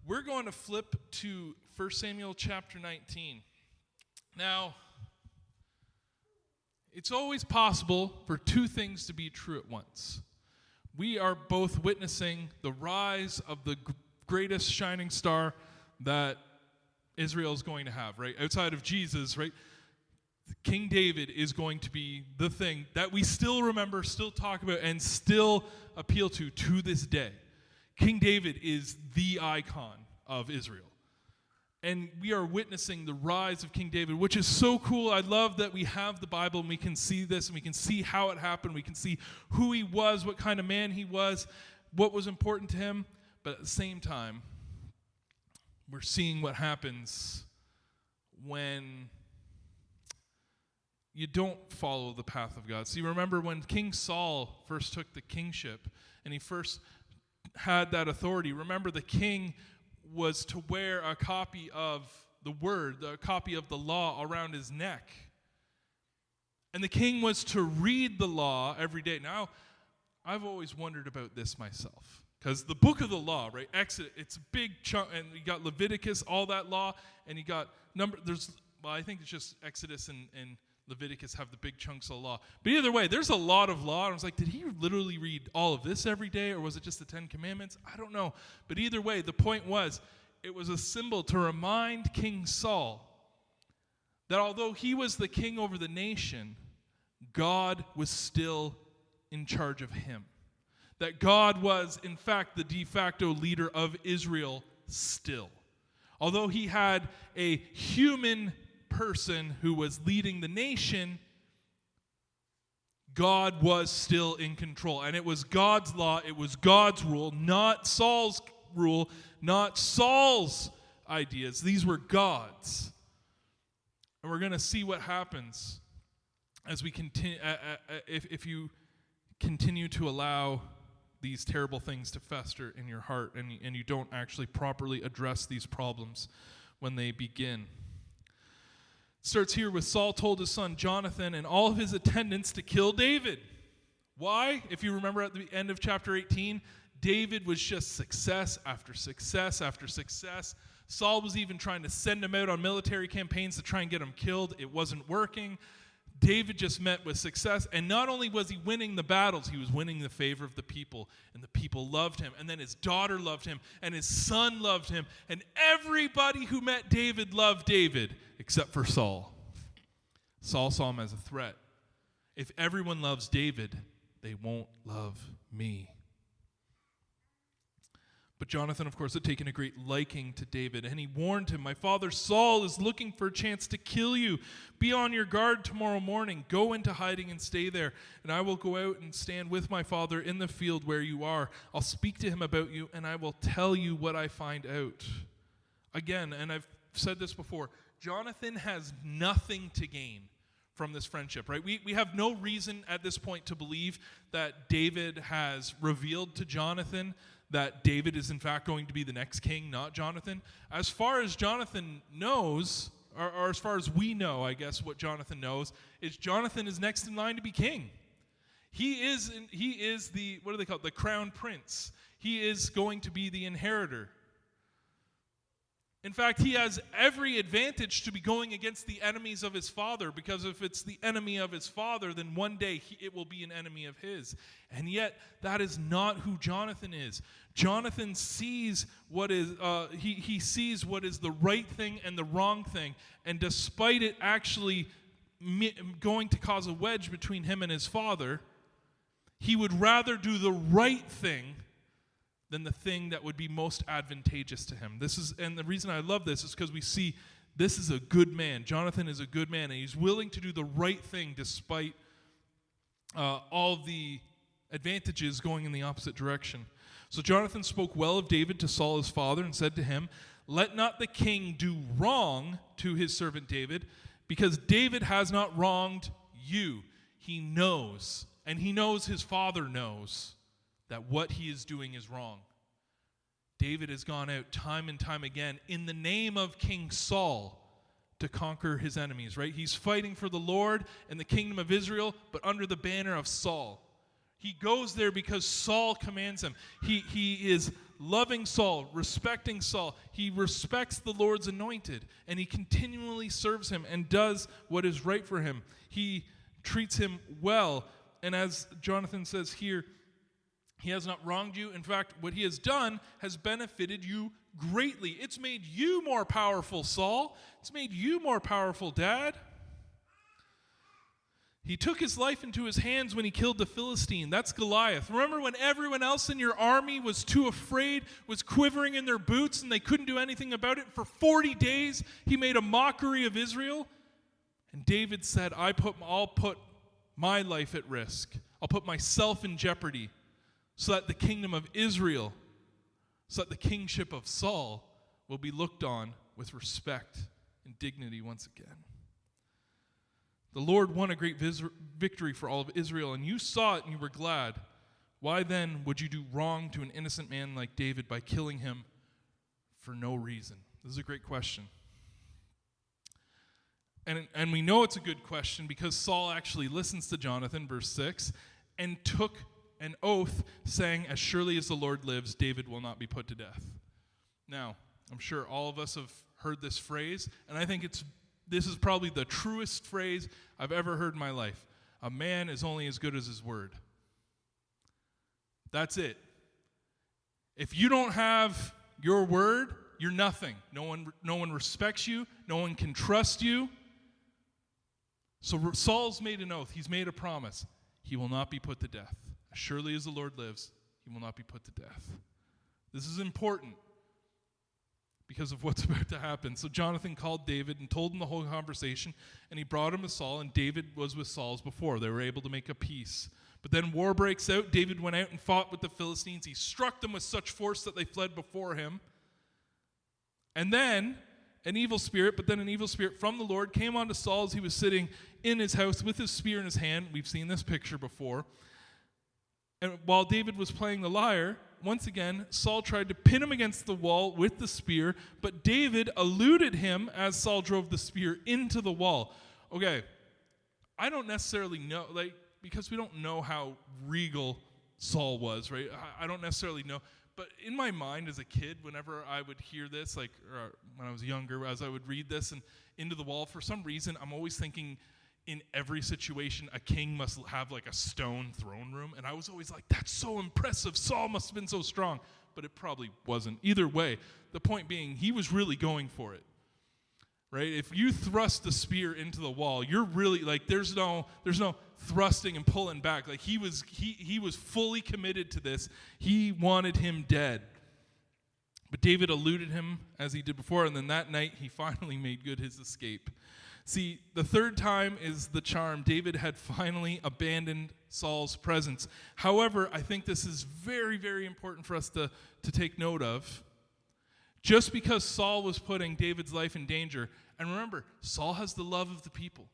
We're going to flip to 1 Samuel chapter 19. Now, it's always possible for two things to be true at once. We are both witnessing the rise of the greatest shining star that Israel is going to have, right? Outside of Jesus, right? King David is going to be the thing that we still remember, still talk about, and still appeal to this day. King David is the icon of Israel. And we are witnessing the rise of King David, which is so cool. I love that we have the Bible and we can see this and we can see how it happened. We can see who he was, what kind of man he was, what was important to him. But at the same time, we're seeing what happens when you don't follow the path of God. See, remember when King Saul first took the kingship and he first had that authority, remember the king was to wear a copy of the word, a copy of the law around his neck. And the king was to read the law every day. Now, I've always wondered about this myself. Because the book of the law, right, Exodus, it's a big chunk, and you got Leviticus, all that law, and you got I think it's just Exodus and Leviticus have the big chunks of law. But either way, there's a lot of law. And I was like, did he literally read all of this every day, or was it just the 10 Commandments? I don't know. But either way, the point was, it was a symbol to remind King Saul that although he was the king over the nation, God was still in charge of him. That God was, in fact, the de facto leader of Israel still. Although he had a human person who was leading the nation, God was still in control. And it was God's law, it was God's rule, not Saul's rule, not Saul's ideas. These were God's. And we're going to see what happens as we continue, if you continue to allow these terrible things to fester in your heart and you don't actually properly address these problems when they begin. Starts here with Saul told his son Jonathan and all of his attendants to kill David. Why? If you remember at the end of chapter 18, David was just success after success after success. Saul was even trying to send him out on military campaigns to try and get him killed. It wasn't working. David just met with success, and not only was he winning the battles, he was winning the favor of the people, and the people loved him, and then his daughter loved him, and his son loved him, and everybody who met David loved David, except for Saul. Saul saw him as a threat. If everyone loves David, they won't love me. But Jonathan, of course, had taken a great liking to David, and he warned him, "My father Saul is looking for a chance to kill you. Be on your guard tomorrow morning. Go into hiding and stay there, and I will go out and stand with my father in the field where you are. I'll speak to him about you, and I will tell you what I find out." Again, and I've said this before, Jonathan has nothing to gain from this friendship, right? We have no reason at this point to believe that David has revealed to Jonathan that David is in fact going to be the next king, not Jonathan. As far as Jonathan knows, or as far as we know, I guess what Jonathan knows, is Jonathan is next in line to be king. He is the, what do they call it, the crown prince. He is going to be the inheritor. In fact, he has every advantage to be going against the enemies of his father, because if it's the enemy of his father, then one day it will be an enemy of his. And yet, that is not who Jonathan is. Jonathan sees what is he sees what is the right thing and the wrong thing, and despite it actually going to cause a wedge between him and his father, he would rather do the right thing than the thing that would be most advantageous to him. And the reason I love this is because we see this is a good man. Jonathan is a good man, and he's willing to do the right thing despite all the advantages going in the opposite direction. So Jonathan spoke well of David to Saul his father and said to him, "Let not the king do wrong to his servant David, because David has not wronged you. He knows, and he knows his father knows, that what he is doing is wrong." David has gone out time and time again in the name of King Saul to conquer his enemies, right? He's fighting for the Lord and the kingdom of Israel, but under the banner of Saul. He goes there because Saul commands him. He is loving Saul, respecting Saul. He respects the Lord's anointed, and he continually serves him and does what is right for him. He treats him well. And as Jonathan says here, he has not wronged you. In fact, what he has done has benefited you greatly. It's made you more powerful, Saul. It's made you more powerful, Dad. He took his life into his hands when he killed the Philistine. That's Goliath. Remember when everyone else in your army was too afraid, was quivering in their boots, and they couldn't do anything about it? For 40 days, he made a mockery of Israel. And David said, I'll put my life at risk. I'll put myself in jeopardy so that the kingdom of Israel, so that the kingship of Saul will be looked on with respect and dignity once again. The Lord won a great victory for all of Israel, and you saw it and you were glad. Why then would you do wrong to an innocent man like David by killing him for no reason? This is a great question. And we know it's a good question because Saul actually listens to Jonathan, verse 6, and took an oath saying, as surely as the Lord lives, David will not be put to death. Now, I'm sure all of us have heard this phrase, and I think this is probably the truest phrase I've ever heard in my life. A man is only as good as his word. That's it. If you don't have your word, you're nothing. No one respects you. No one can trust you. So Saul's made an oath. He's made a promise. He will not be put to death. As surely as the Lord lives, he will not be put to death. This is important because of what's about to happen. So Jonathan called David and told him the whole conversation, and he brought him to Saul, and David was with Saul as before. They were able to make a peace. But then war breaks out. David went out and fought with the Philistines. He struck them with such force that they fled before him. And then an evil spirit from the Lord came onto Saul as he was sitting in his house with his spear in his hand. We've seen this picture before. And while David was playing the lyre, once again, Saul tried to pin him against the wall with the spear, but David eluded him as Saul drove the spear into the wall. Okay, I don't necessarily know, because we don't know how regal Saul was, right? I don't necessarily know. But in my mind as a kid, whenever I would hear this, or when I was younger, as I would read this and into the wall, for some reason, I'm always thinking in every situation, a king must have like a stone throne room. And I was always like, that's so impressive. Saul must have been so strong. But it probably wasn't. Either way, the point being, he was really going for it. Right? If you thrust the spear into the wall, you're really there's no thrusting and pulling back. Like he was fully committed to this. He wanted him dead. But David eluded him as he did before, and then that night he finally made good his escape. See, the third time is the charm. David had finally abandoned Saul's presence. However, I think this is very, very important for us to take note of. Just because Saul was putting David's life in danger, and remember, Saul has the love of the people.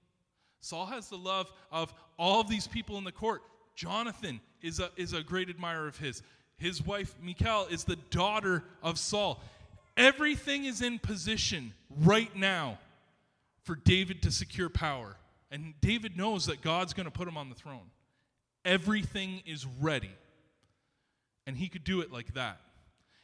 Saul has the love of all of these people in the court. Jonathan is a great admirer of his. His wife, Michal, is the daughter of Saul. Everything is in position right now for David to secure power. And David knows that God's going to put him on the throne. Everything is ready. And he could do it like that.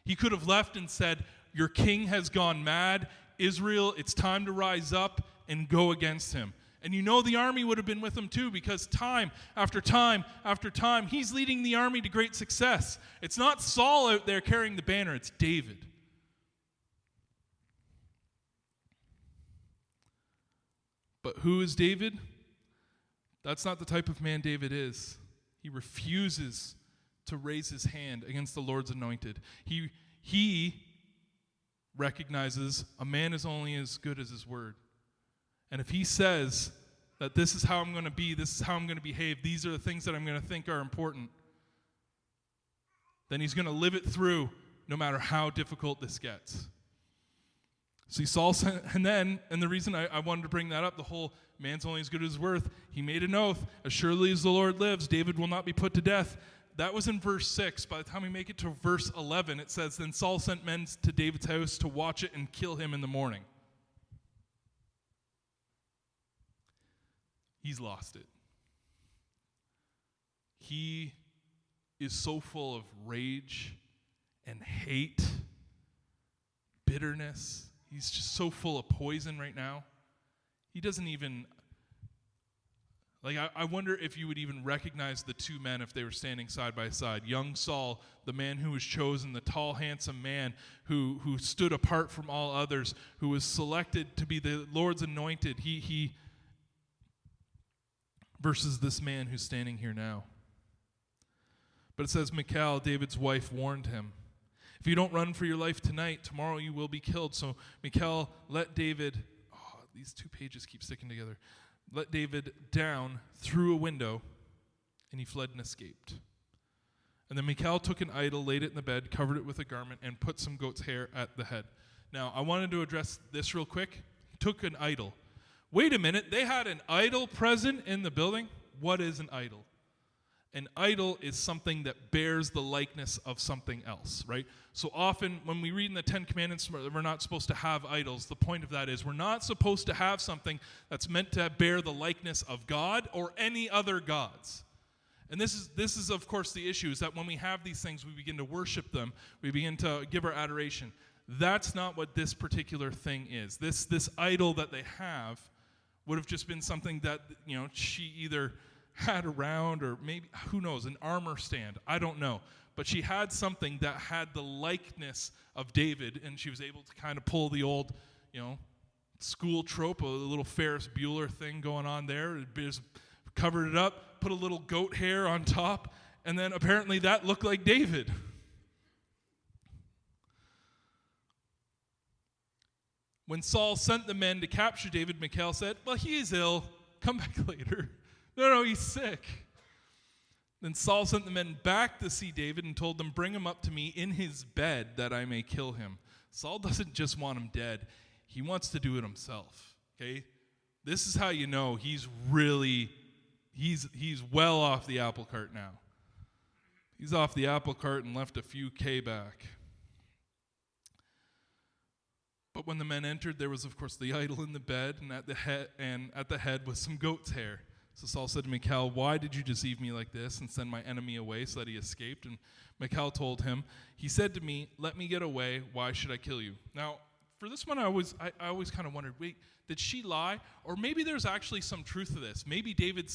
He could have left and said, your king has gone mad. Israel, it's time to rise up and go against him. And you know the army would have been with him too, because time after time after time, he's leading the army to great success. It's not Saul out there carrying the banner, it's David. But who is David? That's not the type of man David is. He refuses to raise his hand against the Lord's anointed. He recognizes a man is only as good as his word. And if he says that this is how I'm going to be, this is how I'm going to behave, these are the things that I'm going to think are important, then he's going to live it through no matter how difficult this gets. See, Saul, and the reason I wanted to bring that up, the whole man's only as good as his worth, he made an oath, as surely as the Lord lives, David will not be put to death. That was in verse 6. By the time we make it to verse 11, it says, then Saul sent men to David's house to watch it and kill him in the morning. He's lost it. He is so full of rage and hate, bitterness. He's just so full of poison right now. He doesn't even, I wonder if you would even recognize the two men if they were standing side by side. Young Saul, the man who was chosen, the tall, handsome man who stood apart from all others, who was selected to be the Lord's anointed. He versus this man who's standing here now. But it says, Michal, David's wife, warned him, if you don't run for your life tonight, tomorrow you will be killed. So Michal let David, these two pages keep sticking together, let David down through a window, and he fled and escaped. And then Michal took an idol, laid it in the bed, covered it with a garment, and put some goat's hair at the head. Now, I wanted to address this real quick. He took an idol. Wait a minute, they had an idol present in the building? What is an idol? An idol is something that bears the likeness of something else, right? So often when we read in the Ten Commandments, we're not supposed to have idols. The point of that is we're not supposed to have something that's meant to bear the likeness of God or any other gods. And this is of course the issue, is that when we have these things, we begin to worship them. We begin to give our adoration. That's not what this particular thing is. This idol that they have would have just been something that, she either had around, or maybe, who knows, an armor stand. I don't know. But she had something that had the likeness of David, and she was able to kind of pull the old, school trope, a little Ferris Bueller thing going on there. It just covered it up, put a little goat hair on top, and then apparently that looked like David. When Saul sent the men to capture David, Michal said, well, he is ill. Come back later. No, he's sick. Then Saul sent the men back to see David and told them, bring him up to me in his bed that I may kill him. Saul doesn't just want him dead. He wants to do it himself, okay? This is how you know he's well off the apple cart now. He's off the apple cart and left a few K back. But when the men entered, there was, of course, the idol in the bed, and at the head was some goat's hair. So Saul said to Michal, why did you deceive me like this and send my enemy away so that he escaped? And Michal told him, he said to me, let me get away. Why should I kill you? Now, for this one, I always kind of wondered, wait, did she lie? Or maybe there's actually some truth to this. Maybe David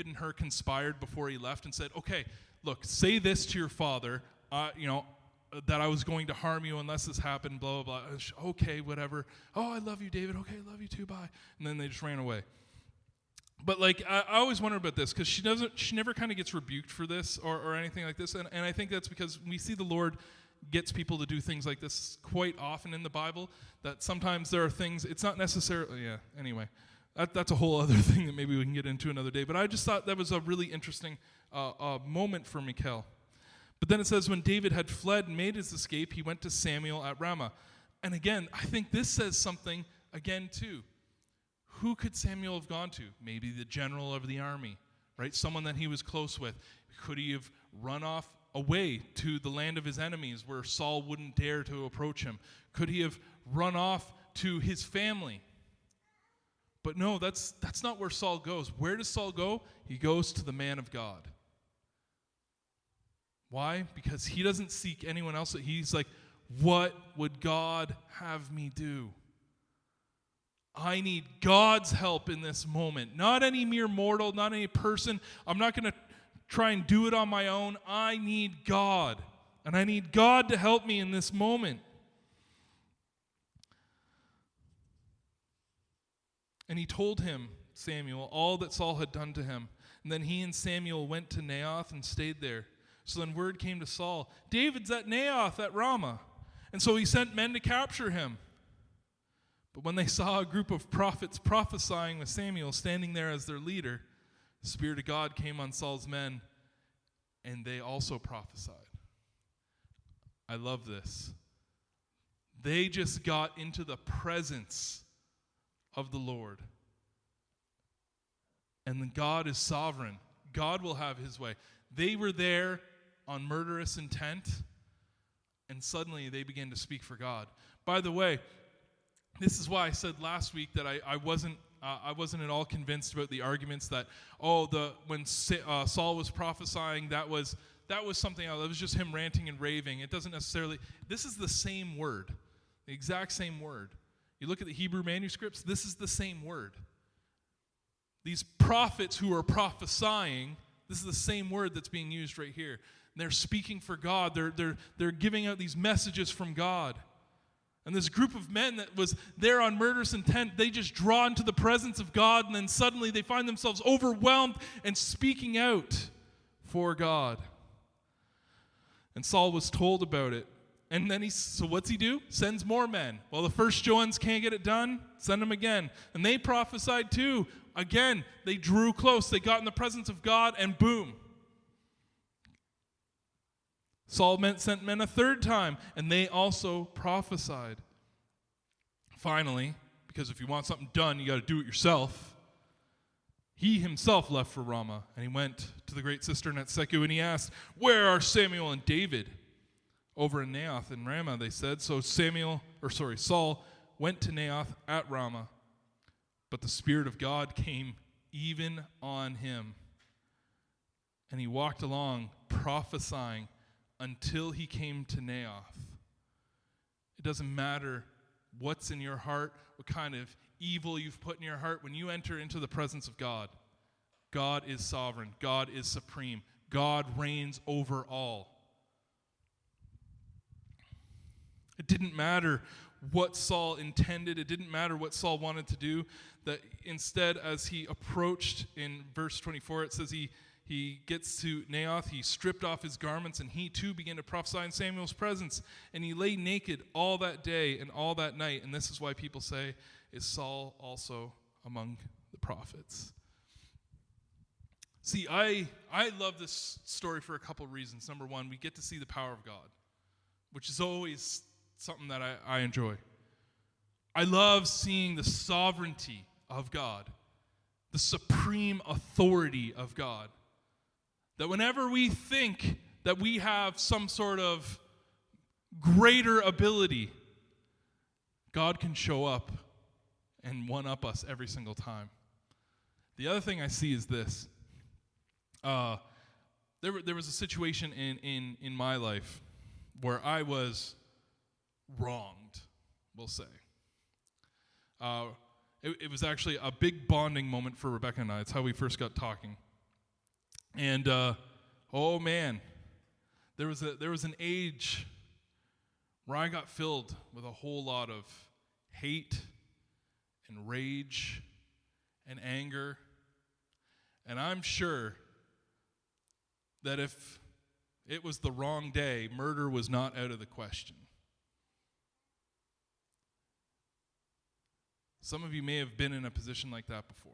and her conspired before he left and said, okay, look, say this to your father, that I was going to harm you unless this happened, blah, blah, blah. Okay, whatever. Oh, I love you, David. Okay, I love you too, bye. And then they just ran away. But I always wonder about this, because she never kind of gets rebuked for this or anything like this. And I think that's because we see the Lord gets people to do things like this quite often in the Bible, that sometimes there are things, it's not necessarily, anyway. That's a whole other thing that maybe we can get into another day. But I just thought that was a really interesting moment for Michal. But then it says, when David had fled and made his escape, he went to Samuel at Ramah. And again, I think this says something, again, too. Who could Samuel have gone to? Maybe the general of the army, right? Someone that he was close with. Could he have run off away to the land of his enemies where Saul wouldn't dare to approach him? Could he have run off to his family? But no, that's not where Saul goes. Where does Saul go? He goes to the man of God. Why? Because he doesn't seek anyone else. He's like, what would God have me do? I need God's help in this moment. Not any mere mortal, not any person. I'm not going to try and do it on my own. I need God. And I need God to help me in this moment. And he told him, Samuel, all that Saul had done to him. And then he and Samuel went to Naioth and stayed there. So then word came to Saul, David's at Naioth at Ramah. And so he sent men to capture him. But when they saw a group of prophets prophesying with Samuel standing there as their leader, the Spirit of God came on Saul's men, and they also prophesied. I love this. They just got into the presence of the Lord. And then God is sovereign. God will have his way. They were there on murderous intent, and suddenly they began to speak for God. By the way, this is why I said last week that I wasn't at all convinced about the arguments that when Saul was prophesying, that was something else. It was just him ranting and raving. It doesn't necessarily, this is the same word, the exact same word. You look at the Hebrew manuscripts, this is the same word. These prophets who are prophesying, this is the same word that's being used right here. They're speaking for God. They're giving out these messages from God. And this group of men that was there on murderous intent, they just draw into the presence of God, and then suddenly they find themselves overwhelmed and speaking out for God. And Saul was told about it. And then so what's he do? Sends more men. Well, the first ones can't get it done, send them again. And they prophesied too. Again, they drew close. They got in the presence of God, and boom. Saul sent men a third time, and they also prophesied. Finally, because if you want something done, you got to do it yourself, he himself left for Ramah, and he went to the great cistern at Seku, and he asked, "Where are Samuel and David?" Over in Naioth and Ramah, they said. So Saul went to Naioth at Ramah, but the Spirit of God came even on him, and he walked along prophesying until he came to Naioth. It doesn't matter what's in your heart, what kind of evil you've put in your heart. When you enter into the presence of God, God is sovereign. God is supreme. God reigns over all. It didn't matter what Saul intended. It didn't matter what Saul wanted to do. That instead, as he approached in verse 24, it says he gets to Naioth, he stripped off his garments, and he too began to prophesy in Samuel's presence. And he lay naked all that day and all that night. And this is why people say, is Saul also among the prophets? See, I love this story for a couple reasons. Number one, we get to see the power of God, which is always something that I enjoy. I love seeing the sovereignty of God, the supreme authority of God. That whenever we think that we have some sort of greater ability, God can show up and one-up us every single time. The other thing I see is this. There was a situation in my life where I was wronged, we'll say. It was actually a big bonding moment for Rebecca and I. It's how we first got talking. And oh man, there was an age where I got filled with a whole lot of hate and rage and anger. And I'm sure that if it was the wrong day, murder was not out of the question. Some of you may have been in a position like that before.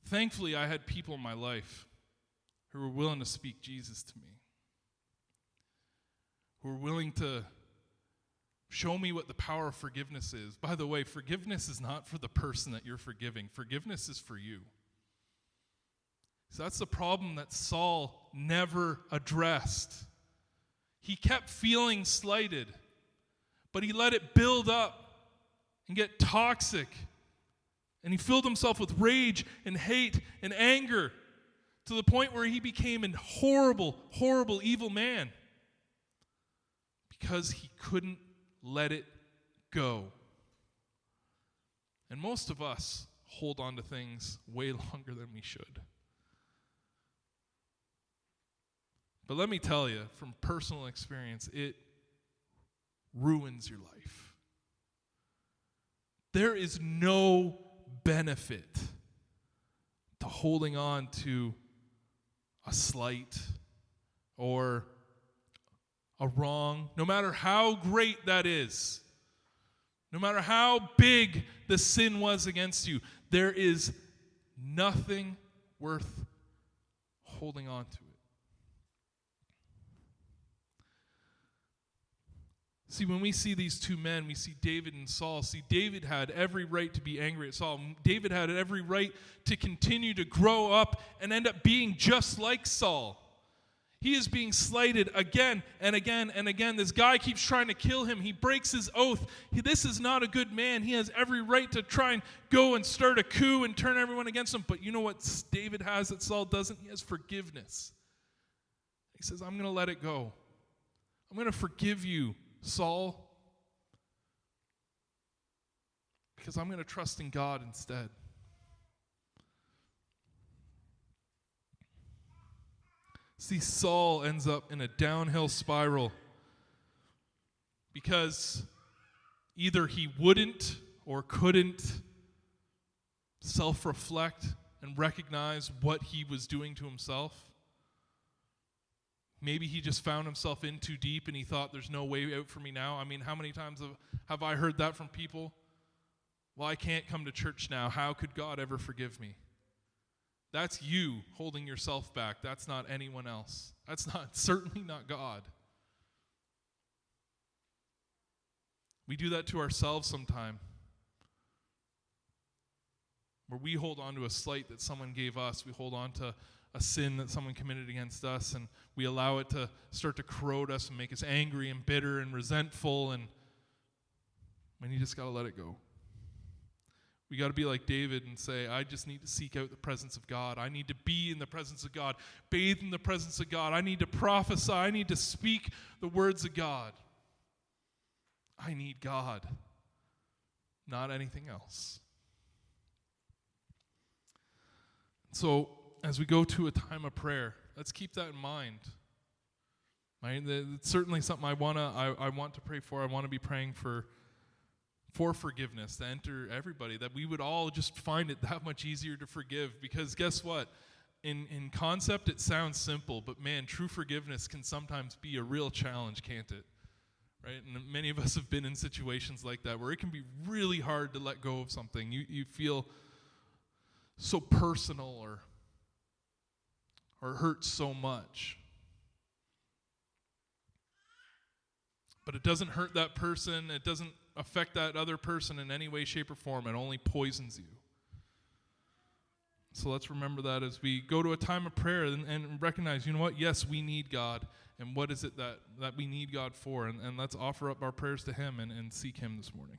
Thankfully, I had people in my life who were willing to speak Jesus to me, who were willing to show me what the power of forgiveness is. By the way, forgiveness is not for the person that you're forgiving. Forgiveness is for you. So that's the problem that Saul never addressed. He kept feeling slighted, but he let it build up and get toxic. And he filled himself with rage and hate and anger to the point where he became a horrible, horrible, evil man because he couldn't let it go. And most of us hold on to things way longer than we should. But let me tell you, from personal experience, it ruins your life. There is no benefit to holding on to a slight or a wrong, no matter how great that is, no matter how big the sin was against you. There is nothing worth holding on to it. See, when we see these two men, we see David and Saul. See, David had every right to be angry at Saul. David had every right to continue to grow up and end up being just like Saul. He is being slighted again and again and again. This guy keeps trying to kill him. He breaks his oath. This is not a good man. He has every right to try and go and start a coup and turn everyone against him. But you know what David has that Saul doesn't? He has forgiveness. He says, I'm going to let it go. I'm going to forgive you, Saul, because I'm going to trust in God instead. See, Saul ends up in a downhill spiral because either he wouldn't or couldn't self-reflect and recognize what he was doing to himself. Maybe he just found himself in too deep and he thought, there's no way out for me now. I mean, how many times have I heard that from people? Well, I can't come to church now. How could God ever forgive me? That's you holding yourself back. That's not anyone else. That's certainly not God. We do that to ourselves sometime, where we hold on to a slight that someone gave us. We hold on to a sin that someone committed against us, and we allow it to start to corrode us and make us angry and bitter and resentful, and you just got to let it go. We got to be like David and say, I just need to seek out the presence of God. I need to be in the presence of God, bathe in the presence of God. I need to prophesy. I need to speak the words of God. I need God, not anything else. So as we go to a time of prayer, let's keep that in mind. Right? It's certainly something I want to pray for. I want to be praying for forgiveness to enter everybody, that we would all just find it that much easier to forgive. Because guess what? In concept, it sounds simple, but man, true forgiveness can sometimes be a real challenge, can't it? Right? And many of us have been in situations like that where it can be really hard to let go of something. You feel so personal or hurt so much. But it doesn't hurt that person. It doesn't affect that other person in any way, shape, or form. It only poisons you. So let's remember that as we go to a time of prayer and recognize, you know what? Yes, we need God. And what is it that we need God for? And let's offer up our prayers to Him and seek Him this morning.